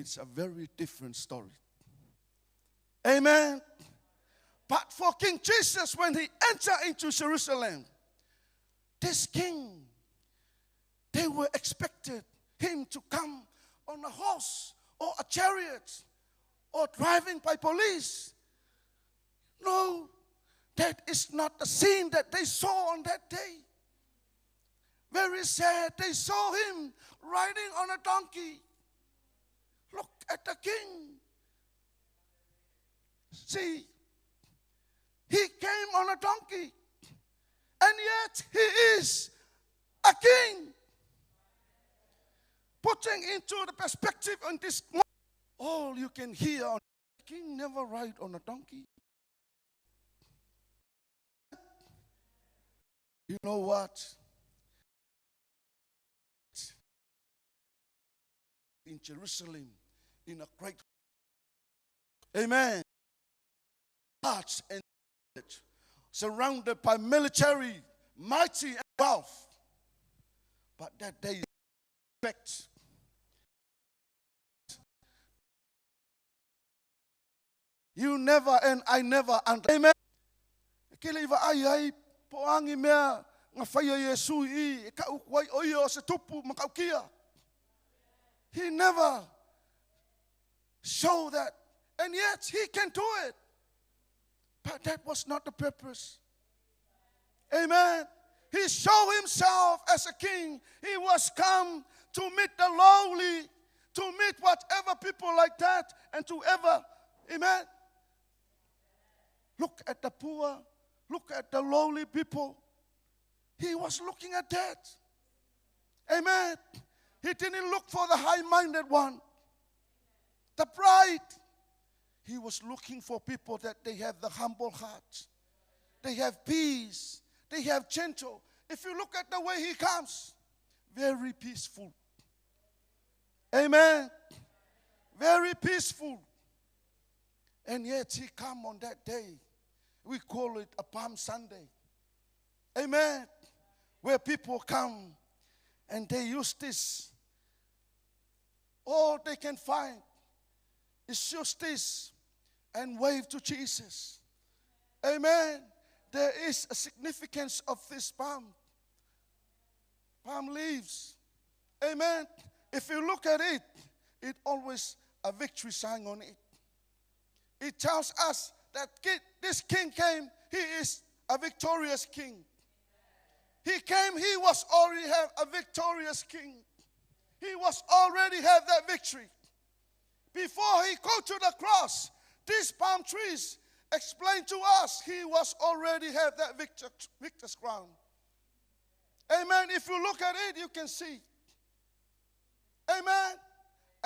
it's a very different story. Amen. But for King Jesus, when he entered into Jerusalem, this king, they were expected him to come on a horse or a chariot or driving by police. No, that is not the scene that they saw on that day. Very sad, they saw him riding on a donkey. Look at the king. See, he came on a donkey, and yet he is a king. Putting into the perspective on this, all you can hear on the king never ride on a donkey. You know what? In Jerusalem, in a great, amen, arch and surrounded by military, mighty and wealth. But that day, respect. You never and I never understand. Amen. Kila iwa ai poangi mea ngafaya Yesu I ka ukwai oyo se tupu makaukia. He never showed that, and yet he can do it. But that was not the purpose. Amen. He showed himself as a king. He was come to meet the lowly, to meet whatever people like that, and to ever, amen. Look at the poor, look at the lowly people. He was looking at that. Amen. He didn't look for the high-minded one, the pride. He was looking for people that they have the humble heart. They have peace. They have gentle. If you look at the way he comes, very peaceful. Amen. Very peaceful. And yet he come on that day. We call it a Palm Sunday. Amen. Where people come and they use this. All they can find is just this and wave to Jesus. Amen. There is a significance of this palm leaves. Amen. If you look at it, it always a victory sign on it. It tells us that this king came, he is a victorious king. He came, he was already have a victorious king. He was already have that victory. Before he go to the cross, these palm trees explain to us he was already have that victor's crown. Amen. If you look at it, you can see. Amen.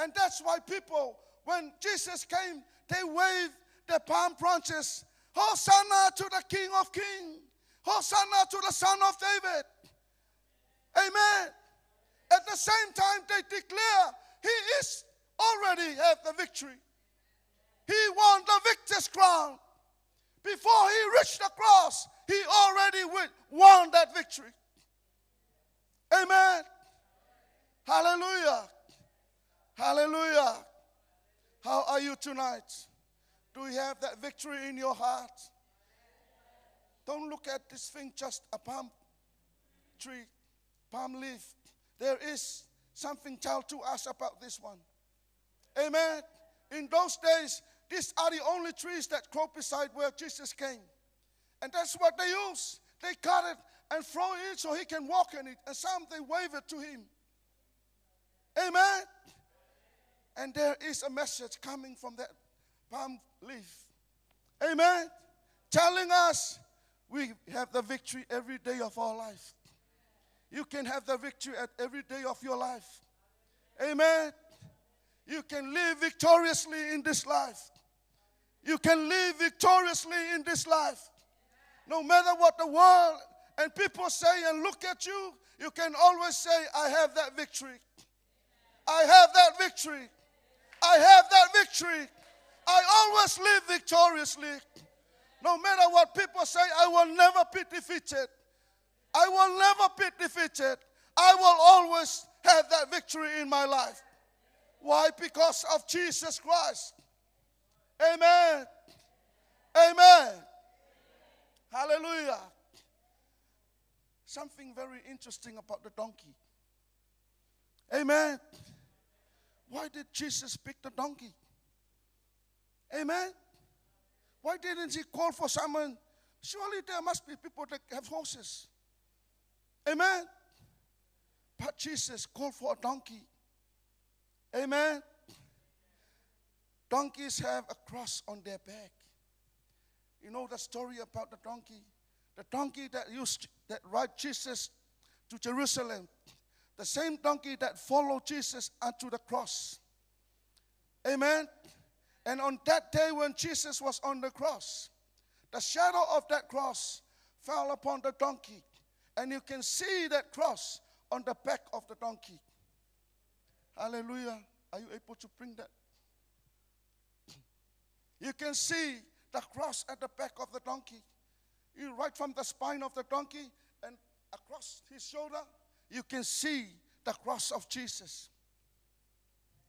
And that's why people, when Jesus came, they waved the palm branches. Hosanna to the King of Kings. Hosanna to the Son of David. Amen. At the same time, they declare he is already have the victory. He won the victor's crown. Before he reached the cross, he already won that victory. Amen. Hallelujah. Hallelujah. How are you tonight? Do you have that victory in your heart? Don't look at this thing just a palm tree, palm leaf. There is something told to us about this one. Amen. In those days, these are the only trees that grow beside where Jesus came. And that's what they use. They cut it and throw it so he can walk in it. And some, they wave it to him. Amen. And there is a message coming from that palm leaf. Amen. Telling us we have the victory every day of our life. You can have the victory at every day of your life. Amen. You can live victoriously in this life. You can live victoriously in this life. No matter what the world and people say and look at you, you can always say, I have that victory. I have that victory. I have that victory. I always live victoriously. No matter what people say, I will never be defeated. I will never be defeated. I will always have that victory in my life. Why? Because of Jesus Christ. Amen. Amen. Hallelujah. Something very interesting about the donkey. Amen. Why did Jesus pick the donkey? Amen. Why didn't he call for someone? Surely there must be people that have horses. Amen. But Jesus called for a donkey. Amen. Donkeys have a cross on their back. You know the story about the donkey? The donkey that ride Jesus to Jerusalem. The same donkey that followed Jesus unto the cross. Amen. And on that day when Jesus was on the cross, the shadow of that cross fell upon the donkey. And you can see that cross on the back of the donkey. Hallelujah. Are you able to bring that? You can see the cross at the back of the donkey. Right from the spine of the donkey and across his shoulder, you can see the cross of Jesus.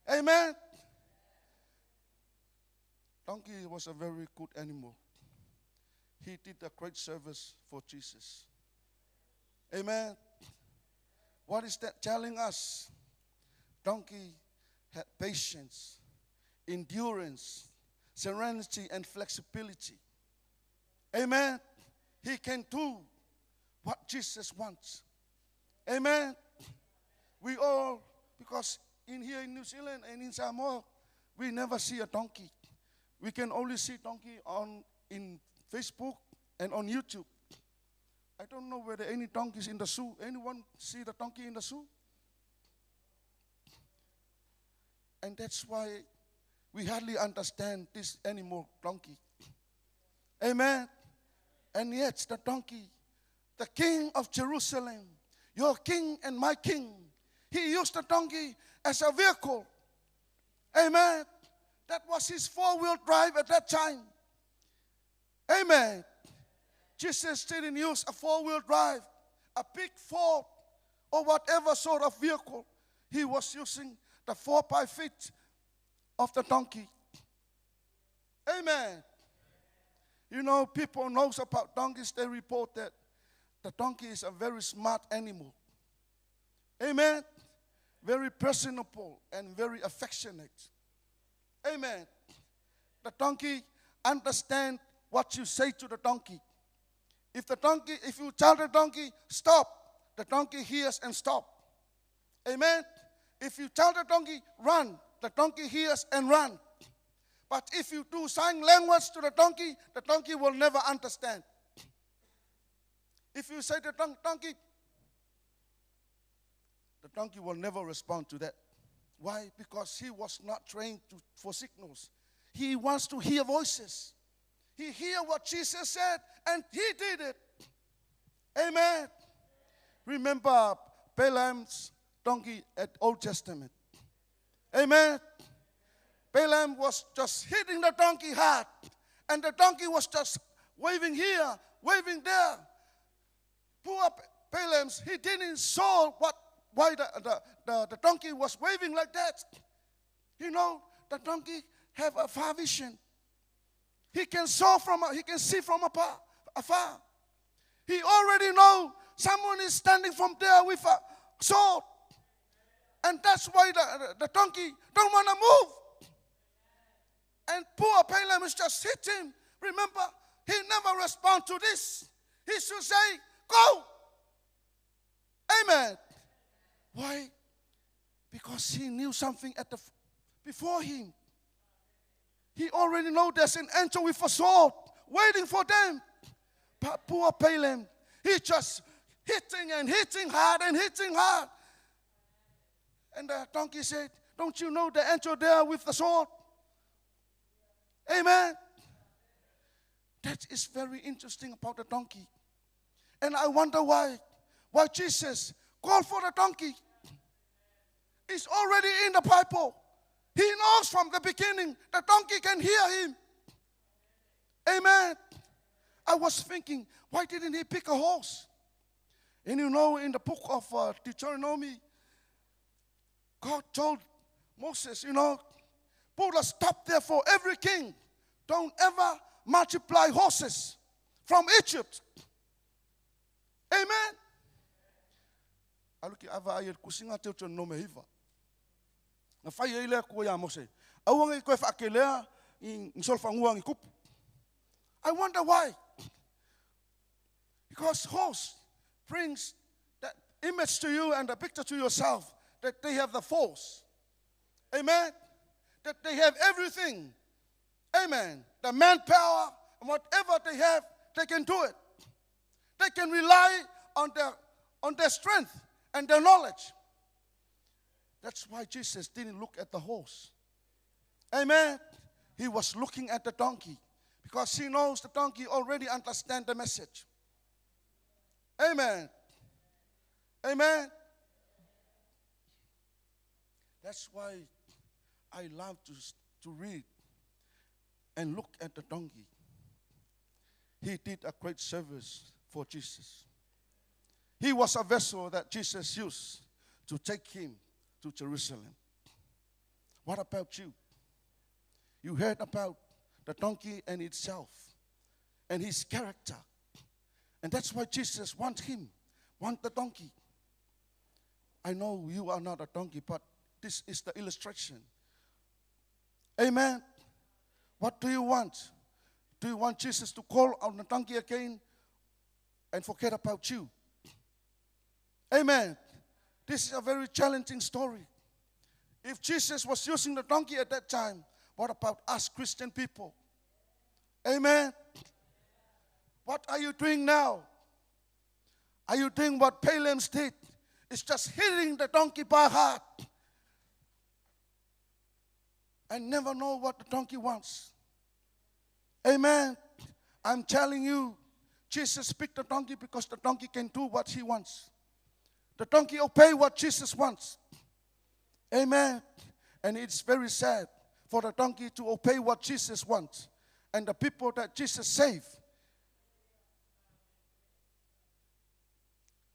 Amen. Donkey was a very good animal. He did a great service for Jesus. Amen. What is that telling us? Donkey had patience, endurance, serenity, and flexibility. Amen. He can do what Jesus wants. Amen. We all, because here in New Zealand and in Samoa, we never see a donkey. We can only see donkey in Facebook and on YouTube. I don't know whether any donkeys in the zoo. Anyone see the donkey in the zoo? And that's why we hardly understand this animal, donkey. Amen. And yet the donkey, the king of Jerusalem, your king and my king, he used the donkey as a vehicle. Amen. That was his four-wheel drive at that time. Amen. Jesus didn't use a four-wheel drive, a big Ford, or whatever sort of vehicle. He was using the 4x feet of the donkey. Amen. You know, people knows about donkeys. They report that the donkey is a very smart animal. Amen. Very personable and very affectionate. Amen. The donkey understands what you say to the donkey. If you tell the donkey, stop, the donkey hears and stop. Amen. If you tell the donkey, run, the donkey hears and run. But if you do sign language to the donkey will never understand. If you say to the donkey will never respond to that. Why? Because he was not trained for signals. He wants to hear voices. He hear what Jesus said, and he did it. Amen. Remember Balaam's donkey at Old Testament. Amen. Balaam was just hitting the donkey hard, and the donkey was just waving here, waving there. Poor Balaam, he didn't saw why the donkey was waving like that. You know, the donkey have a far vision. He can see from afar. He already know someone is standing from there with a sword. And that's why the donkey don't want to move. And poor Balaam is just hitting. Remember, he never respond to this. He should say, go. Amen. Why? Because he knew something before him. He already know there's an angel with a sword waiting for them. But poor Balaam, he just hitting and hitting hard and hitting hard. And the donkey said, don't you know the angel there with the sword? Amen. That is very interesting about the donkey. And I wonder why Jesus called for the donkey. It's already in the Bible. He knows from the beginning the donkey can hear him. Amen. I was thinking, why didn't he pick a horse? And you know, in the book of Deuteronomy, God told Moses, put a stop there for every king. Don't ever multiply horses from Egypt. Amen. Aluki ava ayat kusinga teo teo no mehiva. Na fai ele ko ya Mose. Awang ko fa kelea in solfanguang ikup. I wonder why. Because horse brings that image to you and the picture to yourself that they have the force. Amen. That they have everything. Amen. The manpower and whatever they have, they can do it. They can rely on their strength and their knowledge. That's why Jesus didn't look at the horse. Amen. He was looking at the donkey because he knows the donkey already understands the message. Amen. Amen. That's why I love to read and look at the donkey. He did a great service for Jesus. He was a vessel that Jesus used to take him to Jerusalem. What about you? You heard about the donkey and itself and his character. And that's why Jesus wants the donkey. I know you are not a donkey, but this is the illustration. Amen. What do you want? Do you want Jesus to call on the donkey again and forget about you? Amen. This is a very challenging story. If Jesus was using the donkey at that time, what about us Christian people? Amen. What are you doing now? Are you doing what Balaam did? It's just hitting the donkey by heart and never know what the donkey wants. Amen. I'm telling you, Jesus picked the donkey because the donkey can do what he wants. The donkey obey what Jesus wants. Amen. And it's very sad for the donkey to obey what Jesus wants and the people that Jesus saved.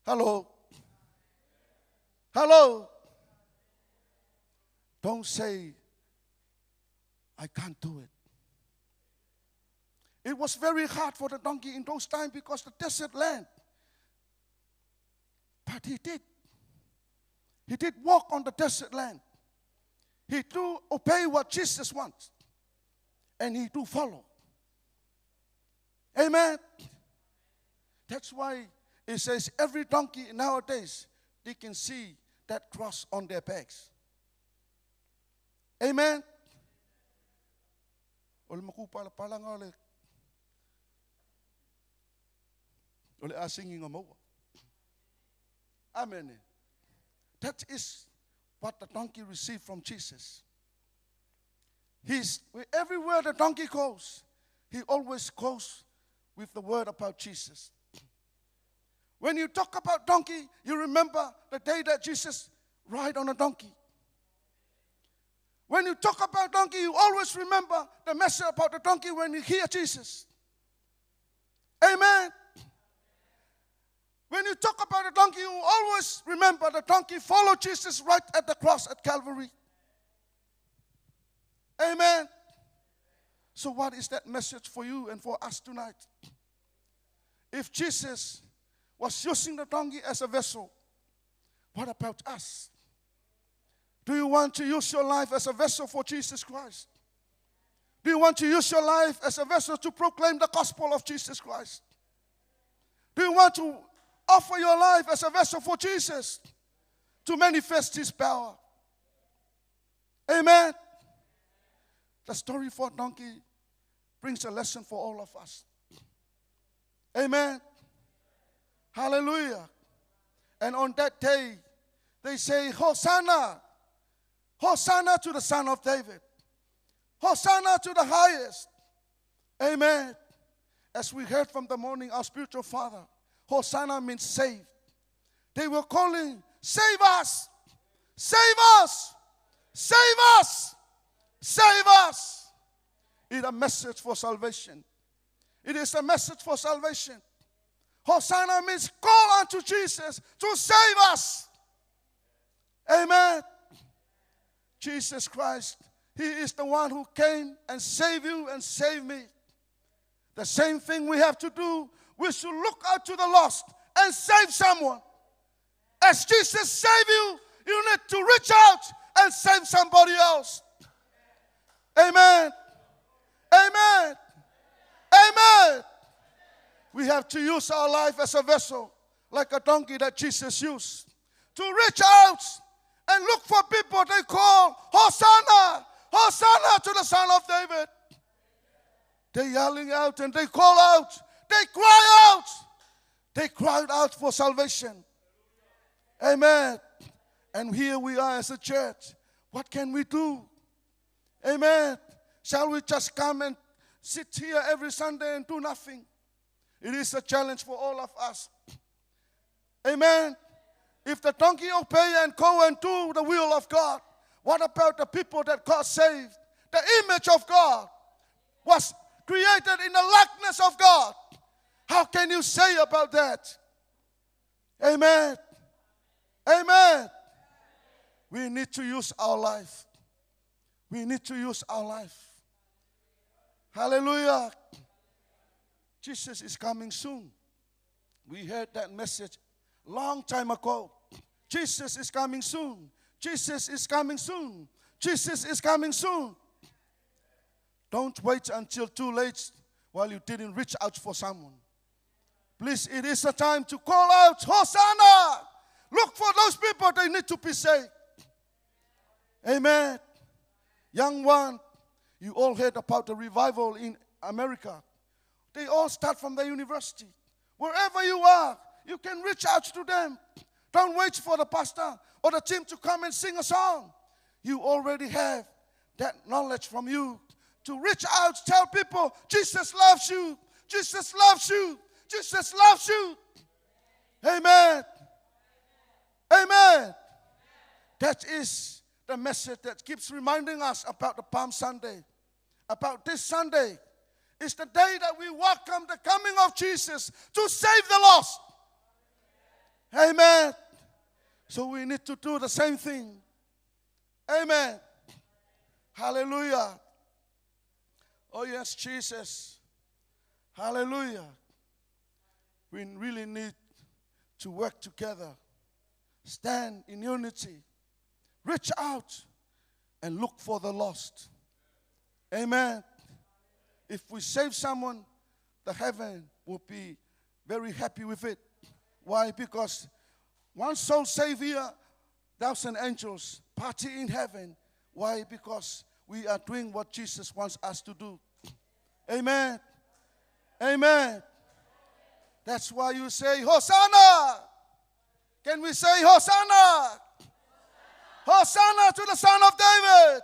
Hello. Hello. Don't say, I can't do it. It was very hard for the donkey in those times because the desert land. But he did. He did walk on the desert land. He do obey what Jesus wants. And he do follow. Amen. That's why it says every donkey nowadays, they can see that cross on their backs. Amen. Amen. That is what the donkey received from Jesus. Everywhere the donkey goes, he always goes with the word about Jesus. When you talk about donkey, you remember the day that Jesus ride on a donkey. When you talk about donkey, you always remember the message about the donkey when you hear Jesus. Amen. When you talk about the donkey, you always remember the donkey followed Jesus right at the cross at Calvary. Amen. So what is that message for you and for us tonight? If Jesus was using the donkey as a vessel, what about us? Do you want to use your life as a vessel for Jesus Christ? Do you want to use your life as a vessel to proclaim the gospel of Jesus Christ? Do you want to offer your life as a vessel for Jesus to manifest his power? Amen. The story for donkey brings a lesson for all of us. Amen. Hallelujah. And on that day, they say, Hosanna. Hosanna to the Son of David. Hosanna to the highest. Amen. As we heard from the morning, our spiritual father, Hosanna means saved. They were calling, save us. Save us. Save us. Save us. It's a message for salvation. It is a message for salvation. Hosanna means call unto Jesus to save us. Amen. Jesus Christ, He is the one who came and saved you and saved me. The same thing we have to do. We should look out to the lost and save someone. As Jesus saved you, you need to reach out and save somebody else. Amen. Amen. Amen. We have to use our life as a vessel, like a donkey that Jesus used, to reach out and look for people they call Hosanna, Hosanna to the Son of David. They're yelling out and they call out, they cry out. They cried out for salvation. Amen. And here we are as a church. What can we do? Amen. Shall we just come and sit here every Sunday and do nothing? It is a challenge for all of us. Amen. If the donkey obey and go and do the will of God, what about the people that God saved? The image of God was created in the likeness of God. How can you say about that? Amen. Amen. We need to use our life. We need to use our life. Hallelujah. Jesus is coming soon. We heard that message long time ago. Jesus is coming soon. Jesus is coming soon. Jesus is coming soon. Don't wait until too late while you didn't reach out for someone. Please, it is a time to call out, Hosanna! Look for those people, they need to be saved. Amen. Young one, you all heard about the revival in America. They all start from the university. Wherever you are, you can reach out to them. Don't wait for the pastor or the team to come and sing a song. You already have that knowledge from you to reach out, tell people, Jesus loves you. Jesus loves you. Jesus loves you. Amen. Amen. That is the message that keeps reminding us about the Palm Sunday. About this Sunday. It's the day that we welcome the coming of Jesus to save the lost. Amen. So we need to do the same thing. Amen. Hallelujah. Oh yes, Jesus. Hallelujah. We really need to work together. Stand in unity. Reach out and look for the lost. Amen. If we save someone, the heaven will be very happy with it. Why? Because one soul saved here, 1,000 angels party in heaven. Why? Because we are doing what Jesus wants us to do. Amen. Amen. That's why you say, Hosanna. Can we say Hosanna? Hosanna to the Son of David.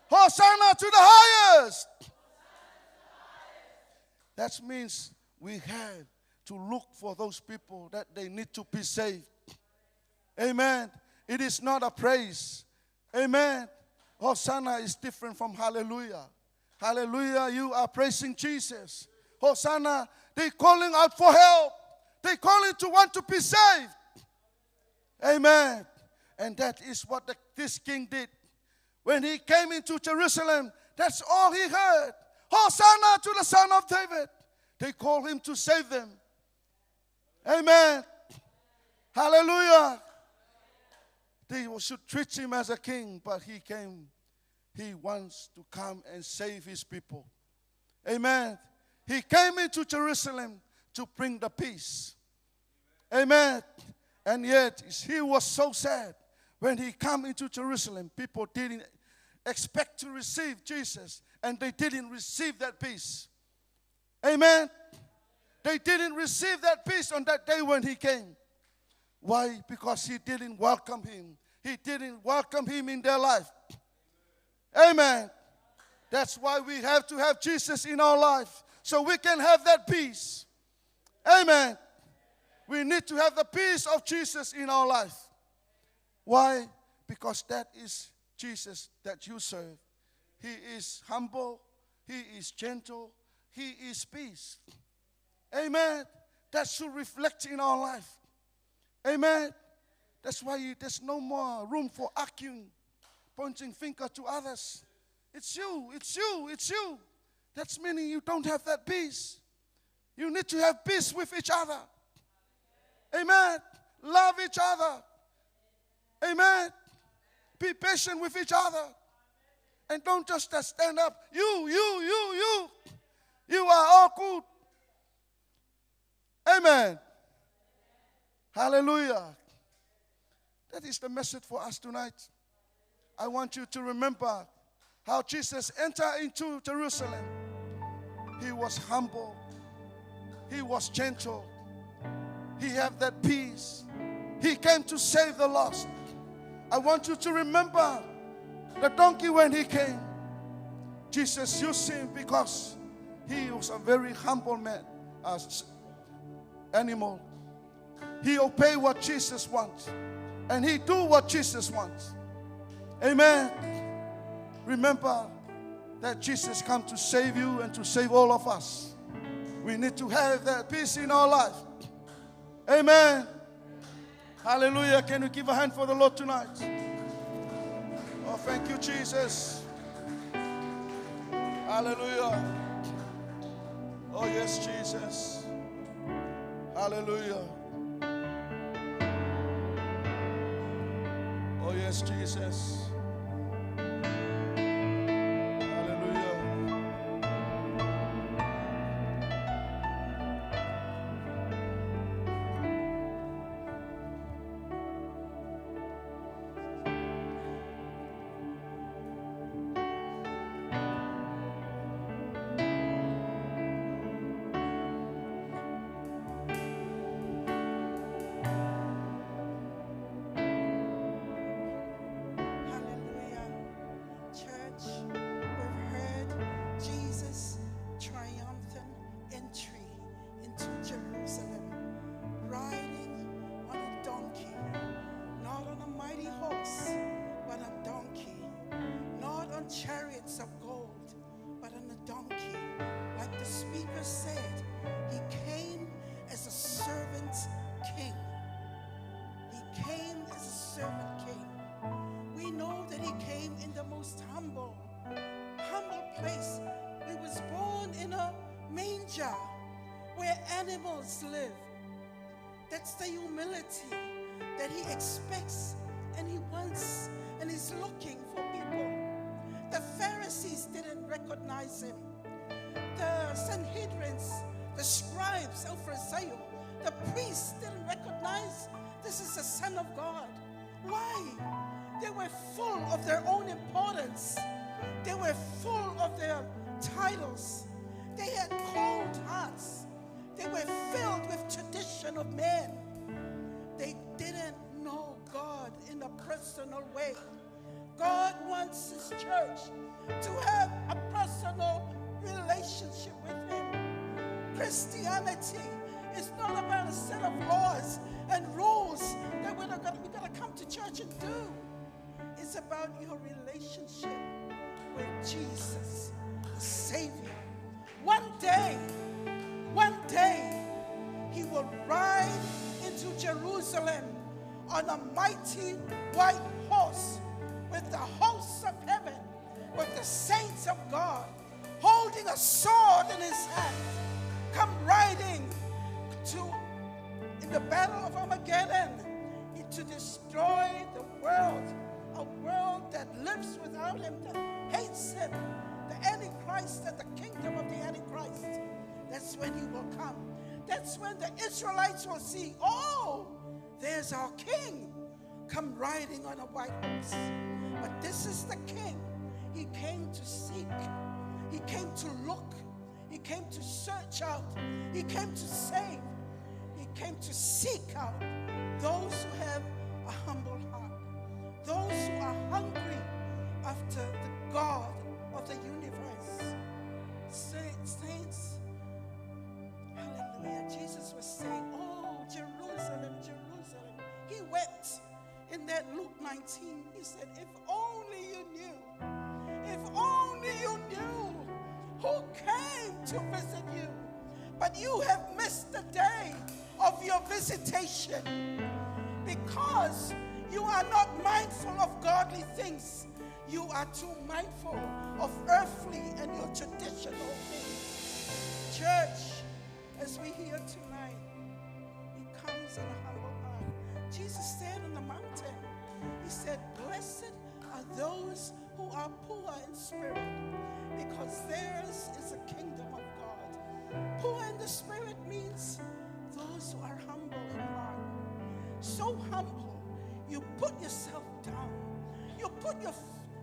Hosanna to the highest. That means we have to look for those people that they need to be saved. Amen. It is not a praise. Amen. Hosanna is different from hallelujah. Hallelujah, you are praising Jesus. Hosanna, they're calling out for help. They're calling to want to be saved. Amen. And that is what this king did. When he came into Jerusalem, that's all he heard. Hosanna to the Son of David. They called him to save them. Amen. Hallelujah. They should treat him as a king, but he came. He wants to come and save his people. Amen. He came into Jerusalem to bring the peace. Amen. And yet, he was so sad. When he came into Jerusalem, people didn't expect to receive Jesus, and they didn't receive that peace. Amen. They didn't receive that peace on that day when he came. Why? Because he didn't welcome him. He didn't welcome him in their life. Amen. That's why we have to have Jesus in our life, so we can have that peace. Amen. We need to have the peace of Jesus in our life. Why? Because that is Jesus that you serve. He is humble. He is gentle. He is peace. Amen. That should reflect in our life. Amen. That's why there's no more room for arguing, pointing finger to others. It's you, it's you, it's you. That's meaning you don't have that peace. You need to have peace with each other. Amen. Love each other. Amen. Be patient with each other. And don't just stand up. You. You are all good. Amen. Hallelujah. That is the message for us tonight. I want you to remember how Jesus entered into Jerusalem. He was humble. He was gentle. He had that peace. He came to save the lost. I want you to remember the donkey when he came. Jesus used him because he was a very humble man, animal. He obeyed what Jesus wants. And he do what Jesus wants. Amen. Remember that Jesus come to save you and to save all of us. We need to have that peace in our life. Amen. Hallelujah. Can we give a hand for the Lord tonight? Oh, thank you, Jesus. Hallelujah. Oh, yes, Jesus. Hallelujah. Oh, yes, Jesus. Chariots of gold, but on a donkey. Like the speaker said, he came as a servant king. He came as a servant king. We know that he came in the most humble place. He was born in a manger where animals live. That's the humility that he expects and he wants, and he's looking for people. The Pharisees didn't recognize him. The Sanhedrins, the scribes, El Pharisee, the priests didn't recognize this is the Son of God. Why? They were full of their own importance. They were full of their titles. They had cold hearts. They were filled with tradition of men. They didn't know God in a personal way. God wants his church to have a personal relationship with him. Christianity is not about a set of laws and rules that we're going to come to church and do. It's about your relationship with Jesus, the Savior. One day, he will ride into Jerusalem on a mighty white horse with the hosts of heaven, with the saints of God, holding a sword in his hand, come riding in the battle of Armageddon, to destroy the world, a world that lives without him, that hates him, the Antichrist and the kingdom of the Antichrist. That's when he will come. That's when the Israelites will see, oh, there's our king come riding on a white horse. But this is the king. He came to seek. He came to look. He came to search out. He came to save. He came to seek out those who have a humble heart, those who are hungry after the God of the universe. Saints, hallelujah. Jesus was saying, oh, Jerusalem, Jerusalem. He wept in that Luke 19. He said, if only you knew who came to visit you. But you have missed the day of your visitation, Because you are not mindful of godly things. You are too mindful of earthly and your traditional things. Church, as we hear tonight, it comes in a humble heart. Jesus said on the mountain, he said, blessed are those who are poor in spirit, because theirs is the kingdom of God. Poor in the spirit means those who are humble in heart. So humble, you put yourself down. You put your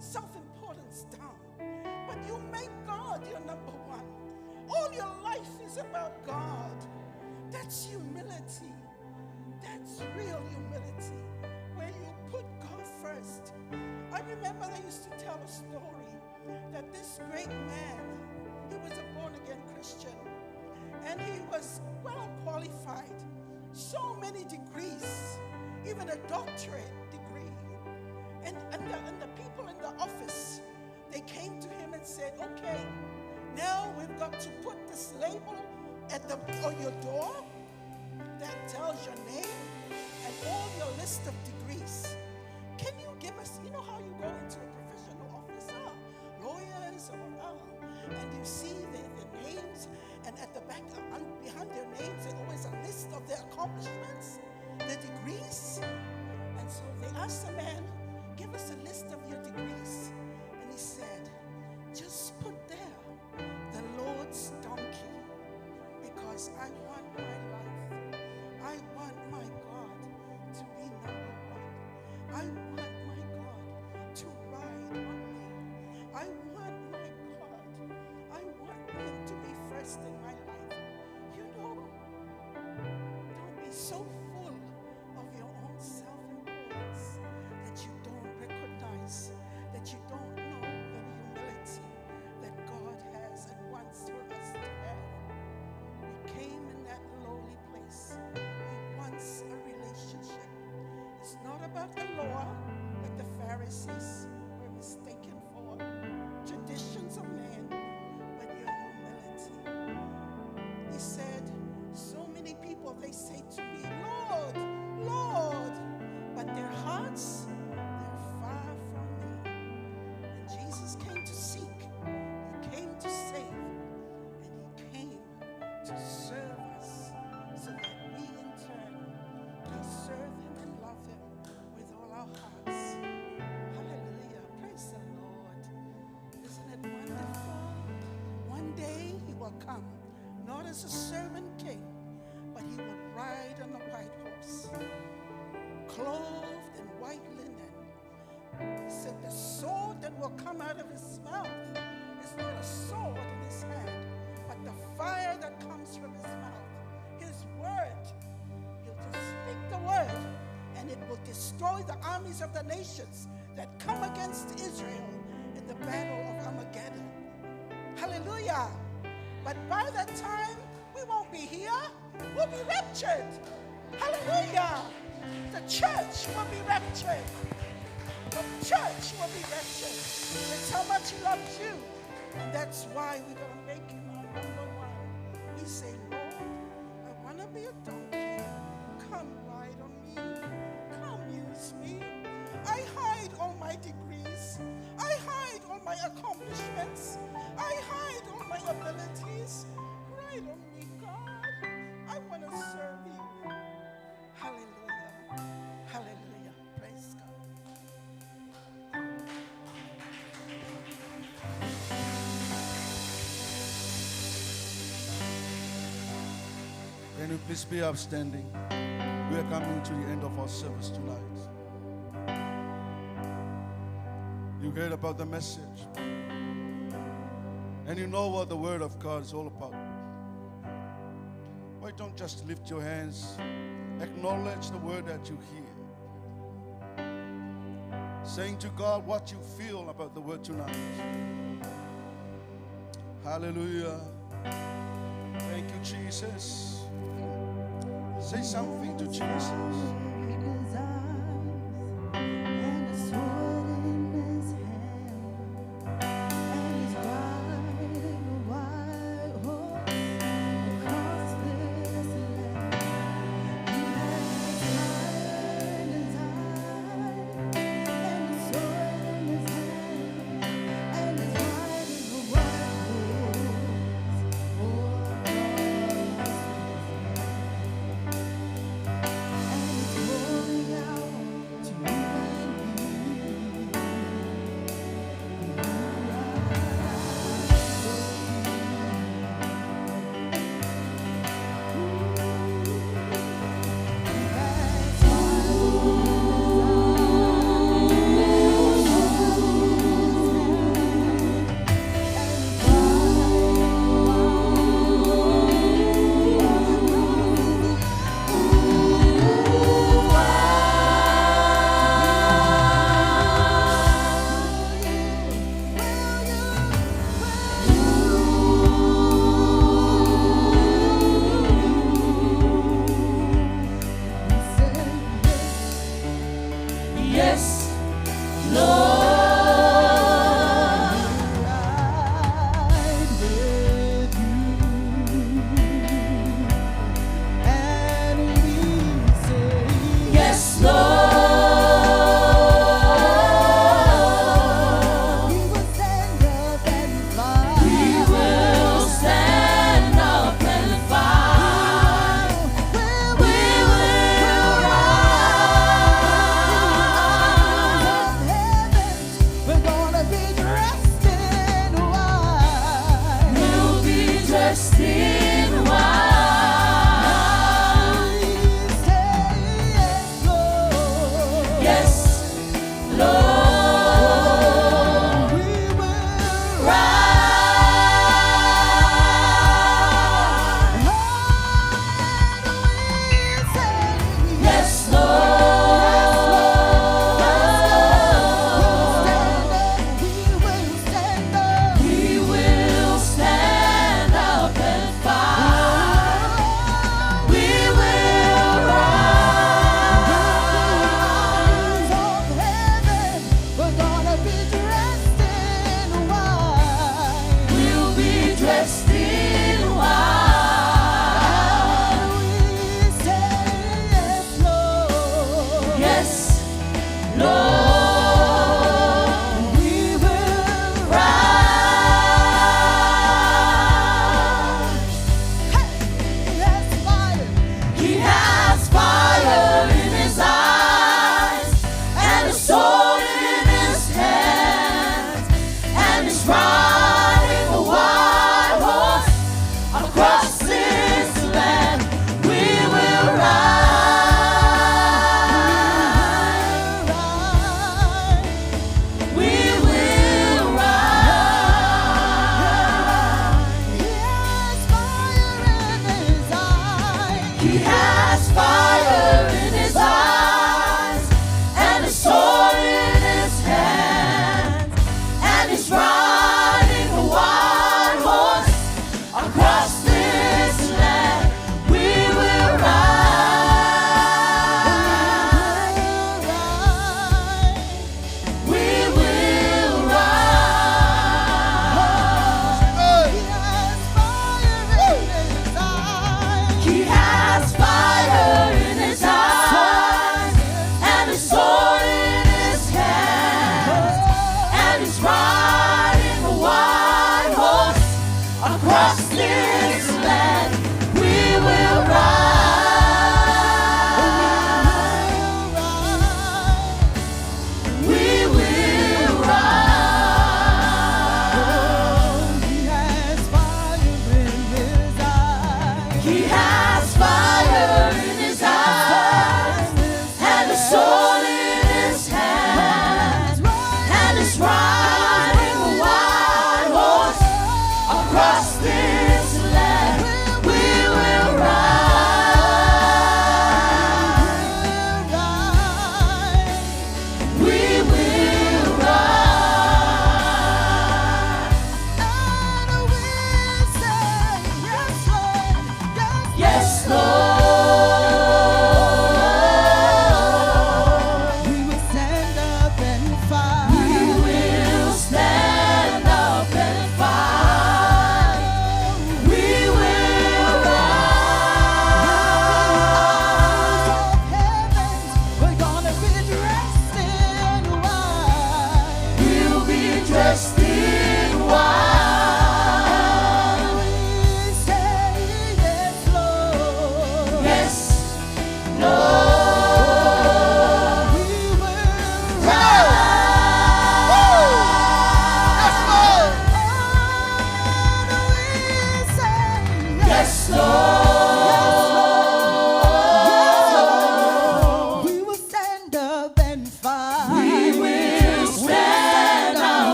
self-importance down. But you make God your number one. All your life is about God. That's humility. That's real humility, where you put God first. I remember they used to tell a story that this great man, he was a born-again Christian, and he was well qualified, so many degrees, even a doctorate degree. And the people in the office, they came to him and said, okay, now we've got to put this label on your door that tells your name and all your list of degrees. Can you give us, you know how you go into a professional office, lawyers, and you see their names, and at the back, behind their names, there's always a list of their accomplishments, the degrees. And so they asked the man, give us a list of your degrees. And he said, just put there the Lord's donkey, because I want my life. I want my God to be number one. I want my God to ride on me. I want my God. I want him to be first in my life. You know, don't be so full of your own self-importance that you don't recognize, that you don't know the humility that God has and wants for us to have. We came in that lowly place. He wants a relationship. It's not about the law that the Pharisees were mistaken for, traditions of man, but your humility. He said, so many people, they say to me, Lord, Lord, but their hearts, they're far from me. And Jesus came to seek, he came to save, and he came to serve us, so that we in turn may serve him and love him with all our hearts. Hallelujah. Praise the Lord. Isn't it wonderful? One day he will come, not as a servant king, but he will ride on a white horse, clothed in white linen. He said the sword that will come out of his mouth is not a sword in his hand, but the fire that comes from his mouth. His word, he'll just speak the word, and it will destroy the armies of the nations that come against Israel in the battle of Armageddon. Hallelujah. But by that time, we won't be here. We'll be raptured. Hallelujah. The church will be raptured. The church will be raptured. That's how much he loves you. And that's why we're going to make him our number one. We say, Lord, I want to be a donkey. Come ride on me. Come use me. I hide all my degrees. I hide all my accomplishments. I hide all my abilities. Ride on me, God. I want to serve you. Hallelujah. Hallelujah. Praise God. Can you please be upstanding? We are coming to the end of our service tonight. You heard about the message, and you know what the Word of God is all about. Why don't just lift your hands, acknowledge the word that you hear, saying to God what you feel about the word tonight. Hallelujah. Thank you, Jesus. Say something to Jesus.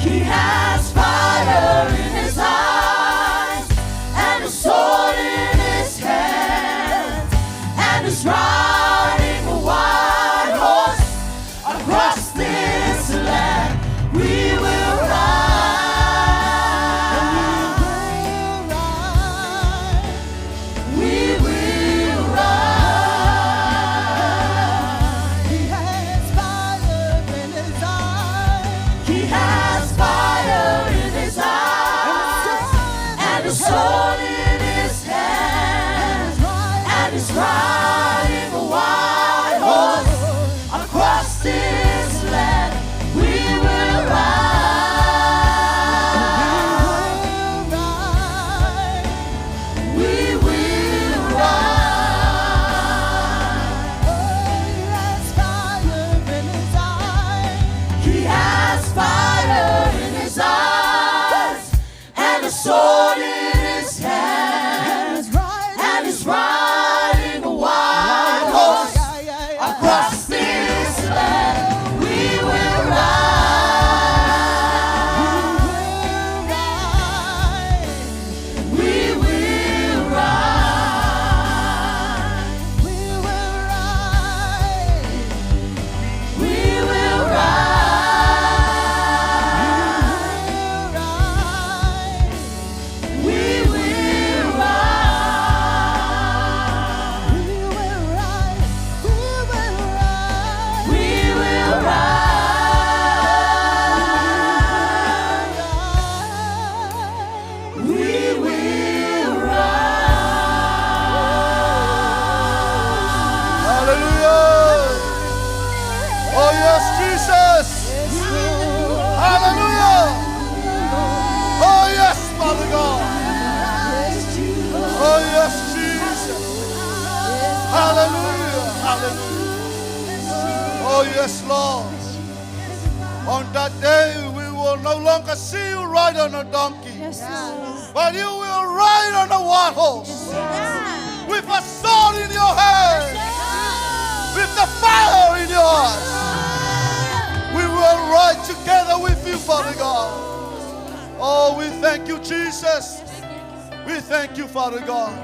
He has fire in his eyes and a sword in his hand, and is riding a white horse across this land. We will ride. We will ride. He has fire in his eyes. He has fire in his eyes and a sword in his hand, and is riding a white horse across this land. We will ride. We will ride. He has fire in his eyes. He has fire in his eyes and a sword in his hand, and is riding a white horse across this land. We will ride. We will ride. We will ride. We will ride. We will ride. We will ride. Hallelujah. Oh, yes, Jesus. Hallelujah. Oh, yes, Father God. Oh, yes, Jesus. Hallelujah. Hallelujah. Oh, yes, Lord. On that day, we will no longer see you ride on a donkey, but you will ride on a white horse with a sword in your hand, with the fire in your eyes. We will ride together with you, Father God. Oh, we thank you, Jesus. We thank you, Father God.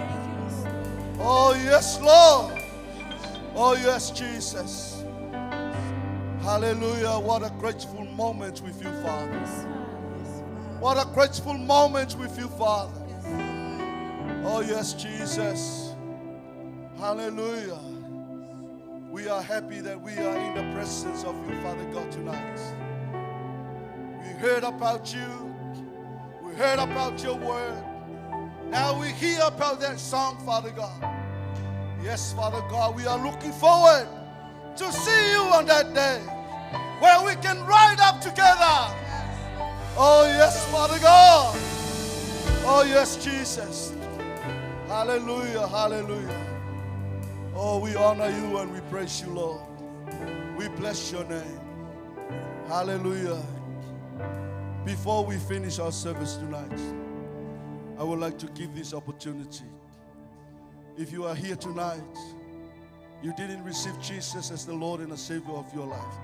Oh, yes, Lord. Oh, yes, Jesus. Hallelujah. What a grateful moment with you, Father. What a grateful moment with you, Father. Oh, yes, Jesus. Hallelujah. We are happy that we are in the presence of you, Father God, tonight. We heard about you. We heard about your word. Now we hear about that song, Father God. Yes, Father God, we are looking forward to see you on that day where we can ride up together. Oh, yes, Father God. Oh, yes, Jesus. Hallelujah, hallelujah. Oh, we honor you and we praise you, Lord. We bless your name. Hallelujah. Before we finish our service tonight, I would like to give this opportunity. If you are here tonight, you didn't receive Jesus as the Lord and the Savior of your life,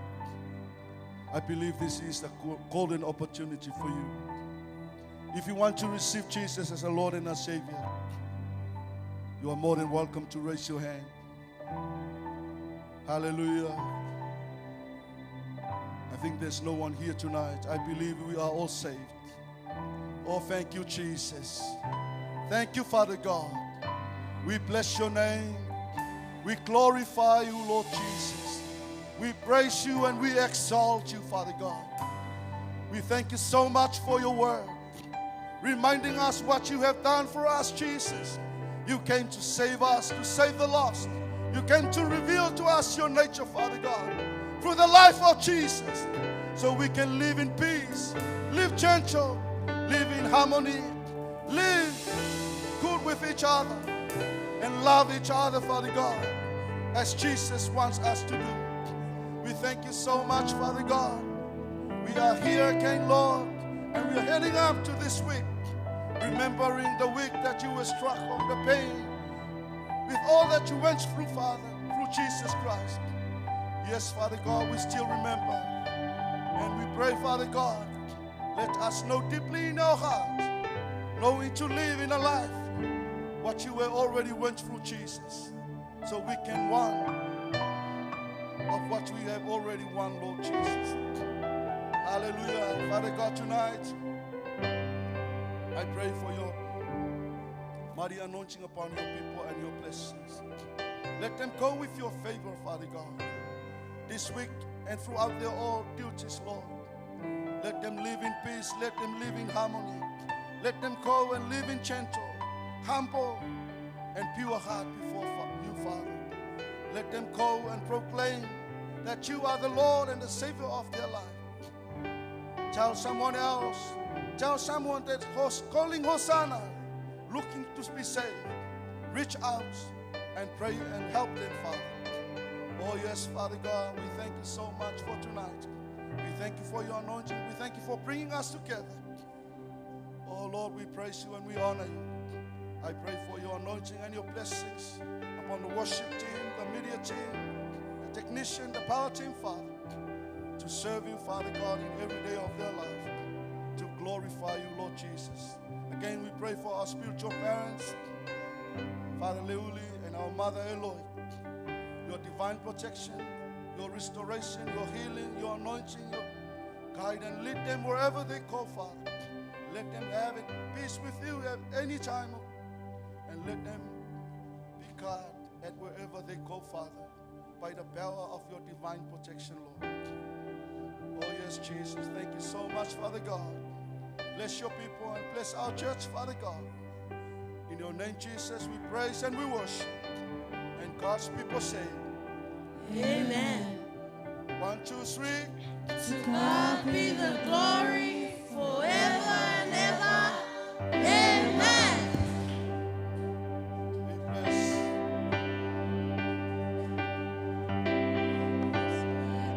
I believe this is a golden opportunity for you. If you want to receive Jesus as a Lord and a Savior, you are more than welcome to raise your hand. Hallelujah. I think there's no one here tonight. I believe we are all saved. Oh, thank you, Jesus. Thank you, Father God. We bless your name. We glorify you, Lord Jesus. We praise you and we exalt you, Father God. We thank you so much for your word, reminding us what you have done for us, Jesus. You came to save us, to save the lost. You came to reveal to us your nature, Father God, through the life of Jesus, so we can live in peace, live gentle, live in harmony, live good with each other, and love each other, Father God, as Jesus wants us to do. We thank you so much, Father God. We are here again, Lord, and we are heading up to this week, remembering the week that you were struck on the pain, with all that you went through, Father, through Jesus Christ. Yes, Father God, we still remember. And we pray, Father God, Let us know deeply in our heart, knowing to live in a life what you were already went through, Jesus, so we can won of what we have already won, Lord Jesus. Hallelujah. Father God, tonight, I pray for your mighty anointing upon your people and your blessings. Let them go with your favor, Father God, this week and throughout their all duties, Lord. Let them live in peace. Let them live in harmony. Let them go and live in gentle, humble, and pure heart before you, Father. Let them go and proclaim that you are the Lord and the Savior of their life. Tell someone else, tell someone that calling Hosanna, looking to be saved, reach out and pray and help them, Father. Oh yes, Father God, we thank you so much for tonight. We thank you for your anointing. We thank you for bringing us together. Oh Lord, we praise you and we honor you. I pray for your anointing and your blessings upon the worship team, the media team, the technician, the power team, Father, to serve you, Father God, in every day of their life, to glorify you, Lord Jesus. Again, we pray for our spiritual parents, Father Leuli and our mother Eloy, your divine protection, your restoration, your healing, your anointing, your guide, and lead them wherever they go, Father. Let them have peace with you at any time, and let them be guarded at wherever they go, Father, by the power of your divine protection, Lord. Oh yes, Jesus, thank you so much, Father God. Bless your people and bless our church, Father God. In your name, Jesus, we praise and we worship. And God's people say, Amen. 1, 2, 3. To God be the glory forever and ever. Amen. Be blessed.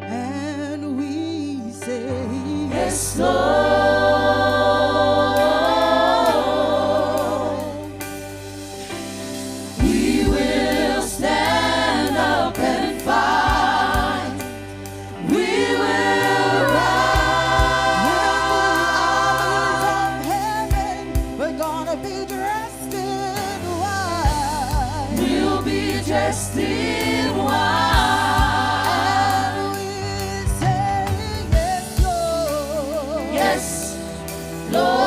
And we say, Yes, Lord. We will stand up and fight. We will rise. heaven, we're gonna be dressed in white. We'll be dressed in white. And we say, yes, Lord. Yes, Lord.